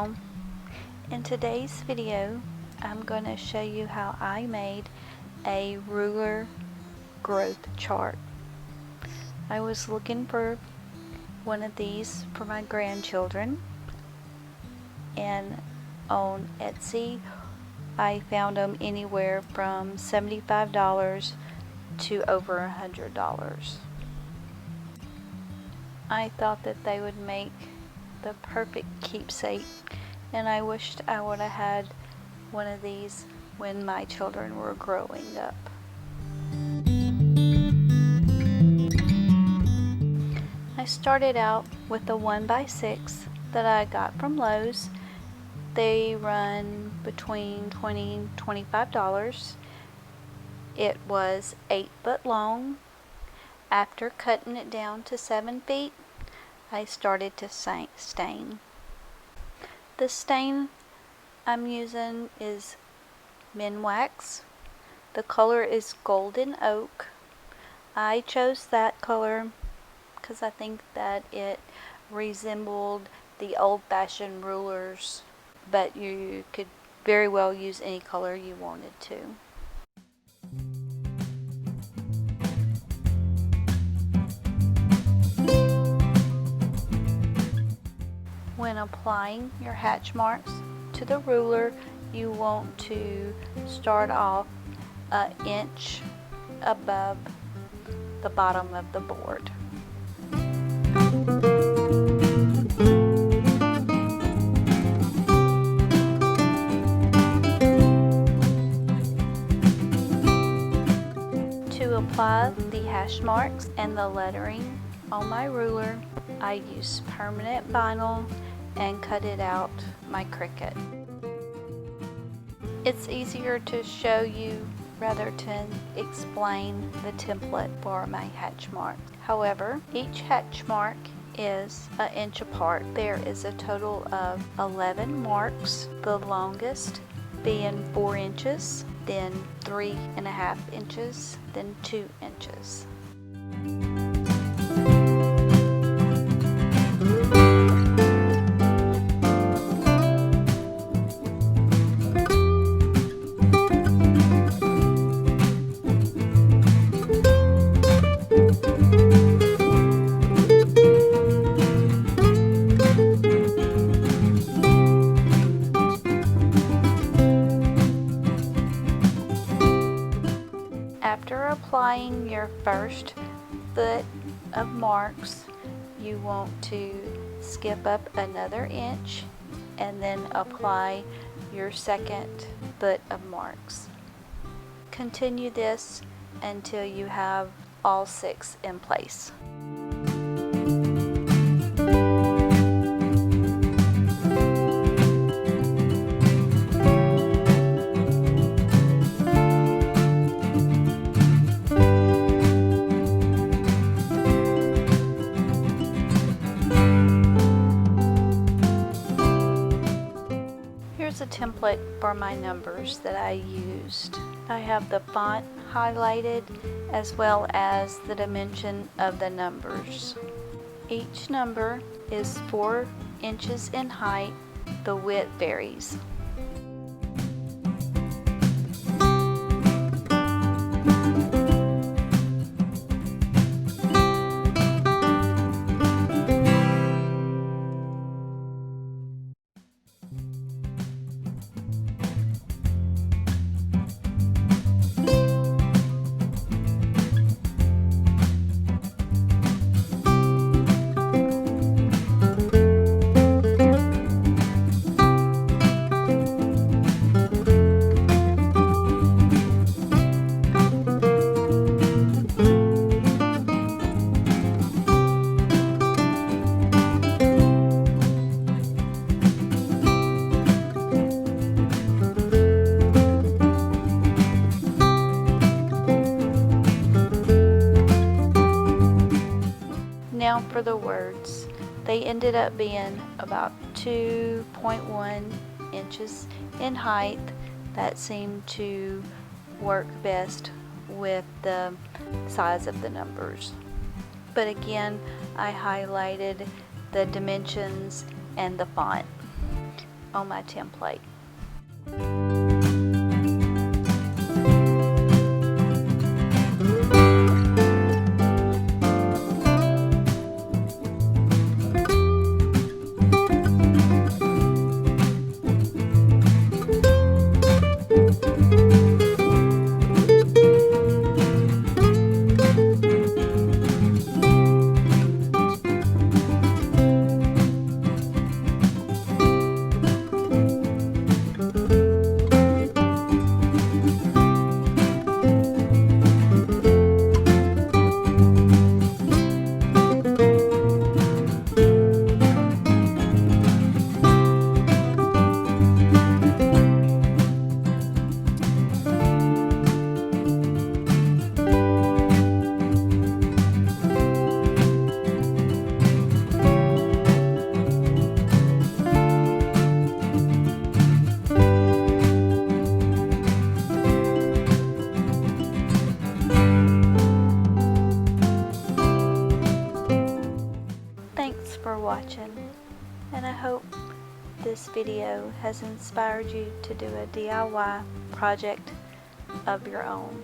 Hello! In today's video, I'm going to show you how I made a ruler growth chart. I was looking for one of these for my grandchildren, and on Etsy I found them anywhere from $75 to over $100. I thought that they would make the perfect keepsake, and I wished I would have had one of these when my children were growing up. I started out with a 1x6 that I got from Lowe's. They run between $20 and $25. It was 8 foot long. After cutting it down to 7 feet, I started to stain. The stain I'm using is Minwax. The color is Golden Oak. I chose that color because I think that it resembled the old-fashioned rulers, but you could very well use any color you wanted to. When applying your hatch marks to the ruler, you want to start off an inch above the bottom of the board. To apply the hash marks and the lettering on my ruler, I use permanent vinyl and cut it out my Cricut. It's easier to show you rather than explain the template for my hatch mark. However, each hatch mark is an inch apart. There is a total of 11 marks, the longest being 4 inches, then 3.5 inches, then 2 inches. After applying your first foot of marks, you want to skip up another inch and then apply your second foot of marks. Continue this until you have all 6 in place. Here's a template for my numbers that I used. I have the font highlighted as well as the dimension of the numbers. Each number is 4 inches in height. The width varies. Now for the words. They ended up being about 2.1 inches in height. That seemed to work best with the size of the numbers. But again, I highlighted the dimensions and the font. on my template. Thanks for watching, and I hope this video has inspired you to do a DIY project of your own.